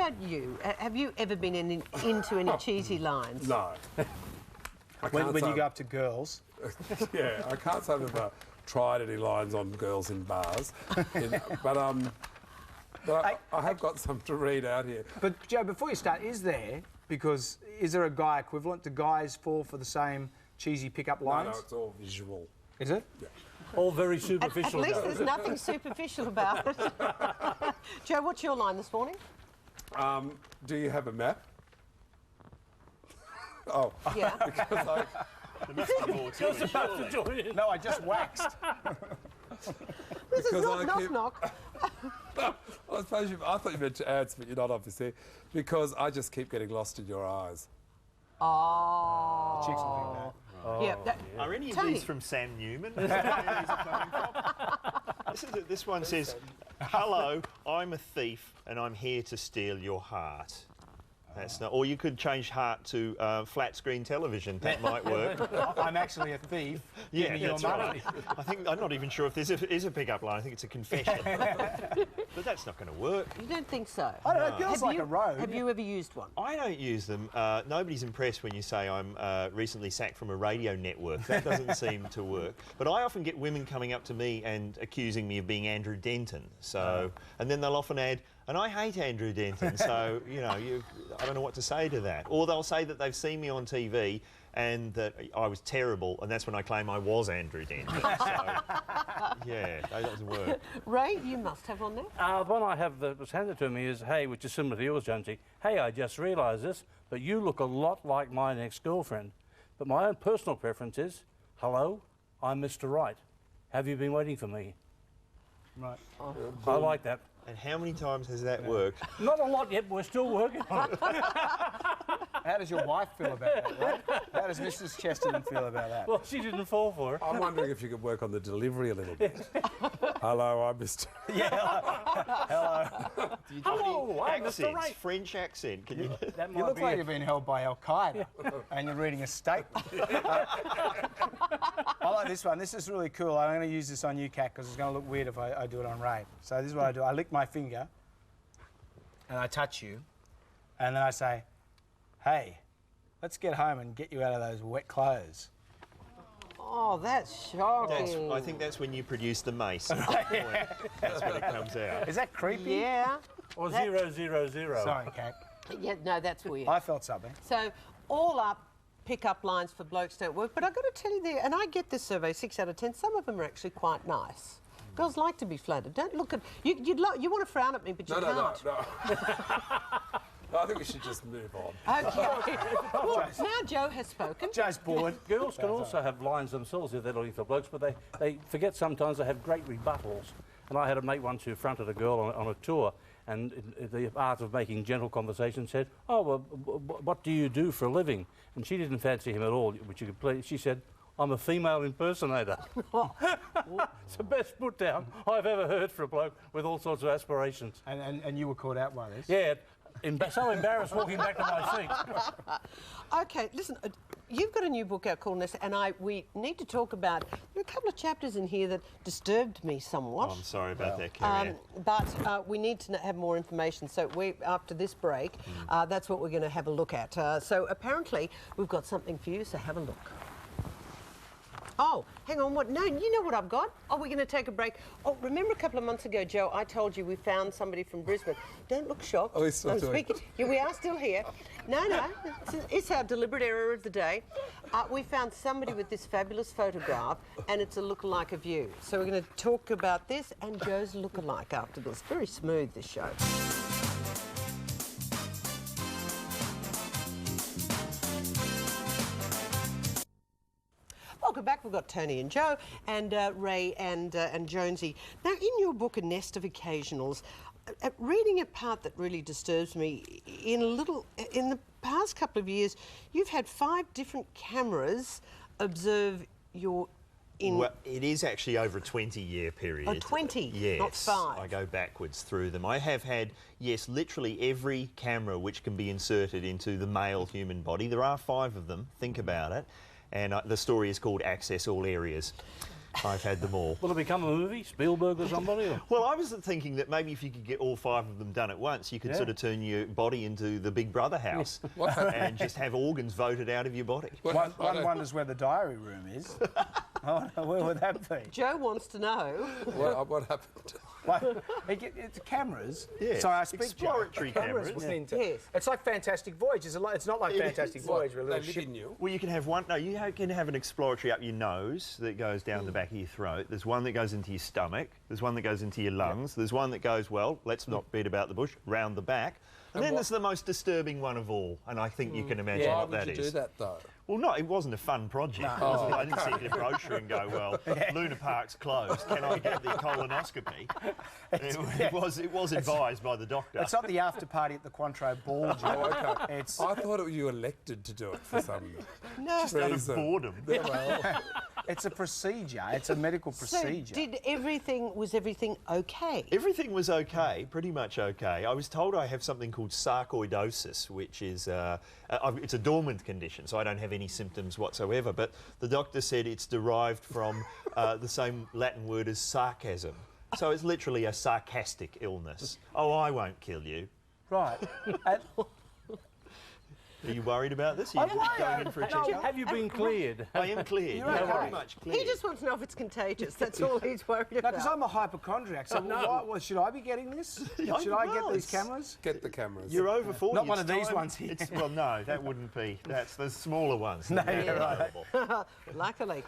about you? Have you ever been into any cheesy lines? No. When you go up to girls. Yeah, I can't say that I've tried any lines on girls in bars. But I have got some to read out here. But, Joe, before you start, is there a guy equivalent? Do guys fall for the same cheesy pickup lines? No, it's all visual. Is it? Yeah. All very superficial. At least there's nothing superficial about it. Joe, what's your line this morning? Do you have a map? Oh. Yeah. Because No, I just waxed. This is not I knock. I suppose I thought you meant to answer, but you're not, obviously. Because I just keep getting lost in your eyes. Oh. Chicks will think that. Yeah. Are any of Tony. these from Sam Newman? Is that where these are coming from? This one says, "Hello, I'm a thief and I'm here to steal your heart." That's not. Or you could change heart to flat screen television. That might work. I'm actually a thief. Yeah, Give me your that's money. right. I'm not even sure if this is a pickup line. I think it's a confession. But that's not going to work. You don't think so? I don't know, it feels like a road. Have you ever used one? I don't use them. Nobody's impressed when you say I'm recently sacked from a radio network. That doesn't seem to work. But I often get women coming up to me and accusing me of being Andrew Denton. So, and then they'll often add, "And I hate Andrew Denton." So, you know, I don't know what to say to that. Or they'll say that they've seen me on TV and that I was terrible, and that's when I claim I was Andrew Denton. So, yeah, that doesn't work. Ray, you must have one there. The one I have that was handed to me is, "Hey," which is similar to yours, Jonesy. "Hey, I just realised this, but you look a lot like my ex-girlfriend. But my own personal preference is, hello, I'm Mr. Right. Have you been waiting for me?" Right. I like that. And how many times has that worked? Not a lot yet, but we're still working on it. How does your wife feel about that, right? How does Mrs. Chesterton feel about that? Well, she didn't fall for it. I'm wondering if you could work on the delivery a little bit. Hello, I'm Mr. Hello. Do you do Hello, any I'm Mr. accents? Right. French accent? Can you? That You might look be like it. you've been held by Al-Qaeda and you're reading a statement. I like this one. This is really cool. I'm going to use this on you, Kat, because it's going to look weird if I do it on Ray. So this is what I do. I lick my finger and I touch you and then I say, "Hey, let's get home and get you out of those wet clothes." Oh, that's shocking. I think that's when you produce the mace. At that point. That's when it comes out. Is that creepy? Yeah. Or That- 000. Sorry, Kat. Yeah, no, that's weird. I felt something. So, all up, pick-up lines for blokes don't work. But I've got to tell you there, and I get this survey, 6 out of 10, some of them are actually quite nice. Girls like to be flattered. Don't look at... You want to frown at me, but you can't. No. I think we should just move on. Okay. Well, now Joe has spoken. Joe's bored. Girls can also have lines themselves if they're looking for blokes, but they forget sometimes they have great rebuttals. And I had a mate once who fronted a girl on a tour, and in the art of making gentle conversation said, "Oh, well, what do you do for a living?" And she didn't fancy him at all, which you could play. She said, "I'm a female impersonator." It's the best put down I've ever heard for a bloke with all sorts of aspirations. And you were caught out by this. Yeah, so embarrassed walking back to my seat. Okay, listen, you've got a new book out called Nesta, and we need to talk about... There are a couple of chapters in here that disturbed me somewhat. Oh, I'm sorry about that, Kerri-Anne. But we need to have more information. So after this break, that's what we're going to have a look at. So apparently we've got something for you, so have a look. Oh, hang on, what? No, you know what I've got? Oh, we're going to take a break. Oh, remember a couple of months ago, Joe, I told you we found somebody from Brisbane. Don't look shocked. Oh, we're still doing it. Yeah, we are still here. No, it's our deliberate error of the day. We found somebody with this fabulous photograph, and it's a lookalike of you. So we're going to talk about this and Joe's lookalike after this. Very smooth, this show. Welcome back. We've got Tony and Joe and Ray and Jonesy. Now, in your book, A Nest of Occasionals, reading a part that really disturbs me, in the past couple of years, you've had 5 different cameras observe your... Well, it is actually over a 20-year period. Oh, 20, yes, not 5. I go backwards through them. I have had, yes, literally every camera which can be inserted into the male human body. There are 5 of them, think about it. And the story is called Access All Areas. I've had them all. Will it become a movie? Spielberg or somebody? Or? Well, I was thinking that maybe if you could get all 5 of them done at once, you could sort of turn your body into the Big Brother house and just have organs voted out of your body. One wonders where the diary room is. Oh, no, where would that be? Joe wants to know. What happened? Like, it's cameras. Yeah, So I speak exploratory cameras. went into. Yes. It's like Fantastic Voyage. It's not like Fantastic Voyage. Where a They little live ship. in you. Well, you can have one. No, you can have an exploratory up your nose that goes down the back of your throat. There's one that goes into your stomach. There's one that goes into your lungs. There's one that goes, well, let's not beat about the bush, round the back. And then there's the most disturbing one of all, and I think you can imagine Why what would that you is. do that though? Well, no, it wasn't a fun project. I didn't see the brochure and go, well, Luna Park's closed. Can I get the colonoscopy? It was advised by the doctor. It's not the after party at the Cointreau Ball, Joe. Oh, okay. It's I thought you elected to do it for some No. Just out of reason. boredom. it's a procedure. It's a medical So procedure. was everything okay? Everything was okay, pretty much okay. I was told I have something called sarcoidosis, which is it's a dormant condition, so I don't have any symptoms whatsoever. But the doctor said it's derived from the same Latin word as sarcasm. So it's literally a sarcastic illness. Oh, I won't kill you. Right. And Are you worried about this? Are you going in for a checkup? Have you been cleared? I am cleared. You're Yeah, okay. very much cleared. He just wants to know if it's contagious. That's all he's worried no, about. because I'm a hypochondriac. So should I be getting this? Should I get well, these it's- cameras? Get the cameras. You're over 40. Not one it's of these time- ones here. Well, no, that wouldn't be. That's the smaller ones. No, that are you're right. available. Luckily.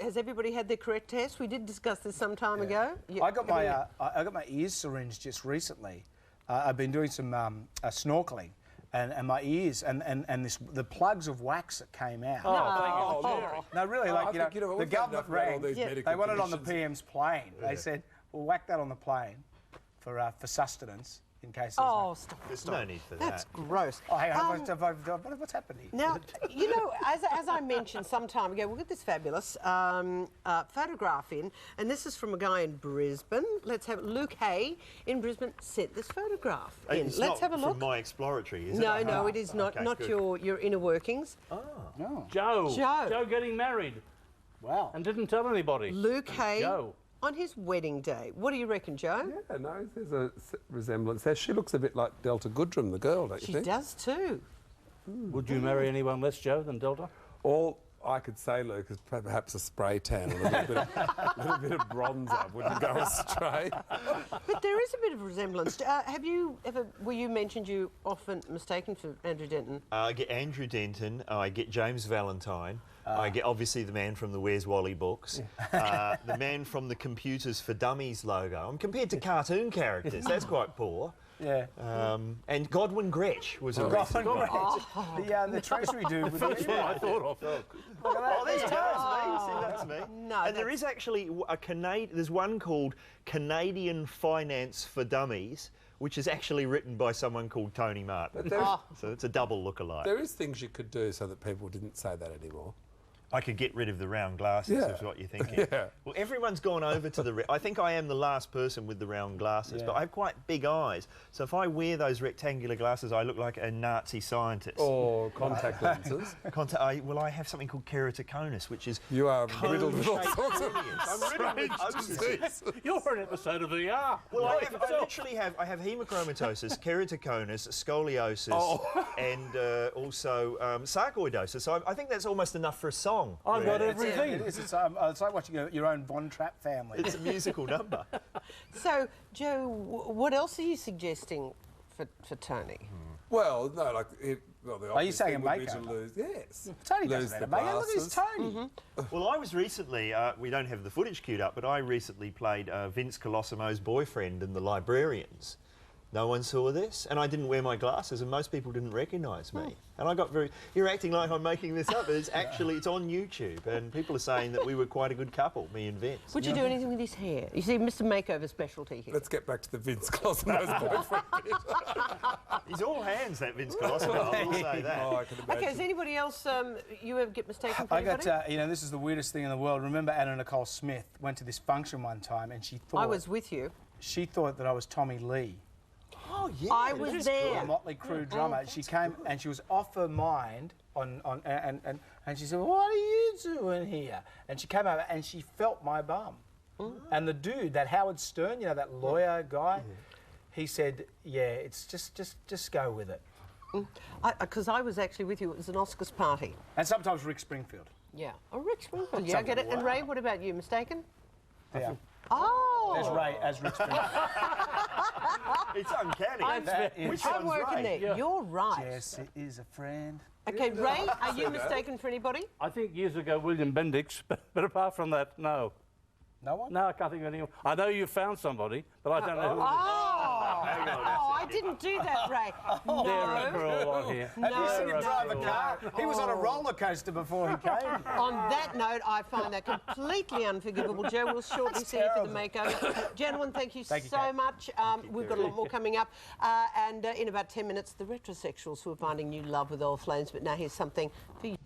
Has everybody had their correct test? We did discuss this some time ago. I got my ears syringed just recently. I've been doing some snorkeling, and my ears and the plugs of wax that came out. No, really, like I think you'd have the always had government enough about all rang. these medical They wanted it on the conditions. PM's plane. They said, "We'll whack that on the plane for sustenance in case." There's Oh, no... stop. There's no need for That's that. gross. Oh, hang on. What's happening? Now, you know, as I mentioned some time ago, we'll get this fabulous photograph in, and this is from a guy in Brisbane. Let's have Luke Hay in Brisbane sent this photograph in. It's Let's not have a look. from my exploratory, is it? No, no, it is not. Okay, not good. your inner workings. No. Joe. Joe. getting married Wow. and didn't tell anybody. Luke Hay Joe. on his wedding day. What do you reckon, Joe? Yeah, no, there's a resemblance there. She looks a bit like Delta Goodrum, the girl, don't you She think? does too. Would you marry anyone less Joe than Delta? All I could say, Luke, is perhaps a spray tan, a little bit of bronzer wouldn't go astray. But there is a bit of resemblance. Were you mentioned you often mistaken for Andrew Denton? I get Andrew Denton, I get James Valentine, I get obviously the man from the Where's Wally books, the man from the Computers for Dummies logo. I'm compared to cartoon characters, that's quite poor. Yeah. And Godwin Gretsch was a recent one. The Treasury dude with the That's what I thought of. Oh, there's Joe, that's me. See, that's me. No, and there is actually there's one called Canadian Finance for Dummies, which is actually written by someone called Tony Martin. So it's a double lookalike. There is things you could do so that people didn't say that anymore. I could get rid of the round glasses, Yeah. is what you're thinking. Yeah. Well, everyone's gone over to the... I think I am the last person with the round glasses, but I have quite big eyes. So if I wear those rectangular glasses, I look like a Nazi scientist. Or contact lenses. I have something called keratoconus, which is... You are riddled with all cone-shaped sorts of hernias. I'm riddled with osises. You're an episode of VR. Well, I literally have hemochromatosis, keratoconus, scoliosis, and also sarcoidosis. So I think that's almost enough for a song. I've got really. everything. It's like watching your own Von Trapp family. It's a musical number. So, Joe, what else are you suggesting for Tony? Well, no, like... Are you saying a would be to makeover? lose, yes. Tony lose doesn't the have a makeup. Look at his glasses. Tony. Well, I was recently, we don't have the footage queued up, but I recently played Vince Colosimo's boyfriend in The Librarians. No one saw this, and I didn't wear my glasses, and most people didn't recognise me. And I got very... You're acting like I'm making this up, but it's actually, it's on YouTube, and people are saying that we were quite a good couple, me and Vince. Would you do anything with his hair? You see, Mr. Makeover specialty here. Let's get back to the Vince Cosimo's boyfriend bit. He's all hands, that Vince Colosimo, I will say that. Oh, I can imagine. Okay, is anybody else you ever get mistaken for I got, anybody? this is the weirdest thing in the world. Remember Anna Nicole Smith went to this function one time and she thought... I was with you. She thought that I was Tommy Lee. Oh, yeah. I was The there. Motley Crue drummer. She came and she was off her mind and she said, "What are you doing here?" And she came over and she felt my bum. And the dude, that Howard Stern, you know, that lawyer guy, he said, "Yeah, it's just go with it." Because I was actually with you. It was an Oscars party. And sometimes Rick Springfield. Yeah. Oh, Rick Springfield. Yeah, I get it. And Ray, what about you? Mistaken? Yeah. Oh. There's Ray as Rick Springfield. It's uncanny. Which I'm one's working Ray? there. You're right. Jesse is a friend. Okay, Ray, are you mistaken for anybody? I think years ago William Bendix, but apart from that, no. No one? No, I can't think of anyone. I know you found somebody, but I don't know who. Oh, I didn't do that, Ray. They're a cruel one here. Have you seen him No. drive a car? He was on a roller coaster before he came. On that note, I find that completely unforgivable. Joe, we'll shortly see you for the makeover. Gentlemen, thank you so Kate. much. We've got a lot more coming up. And in about 10 minutes, the retrosexuals who are finding new love with old flames. But now here's something for you.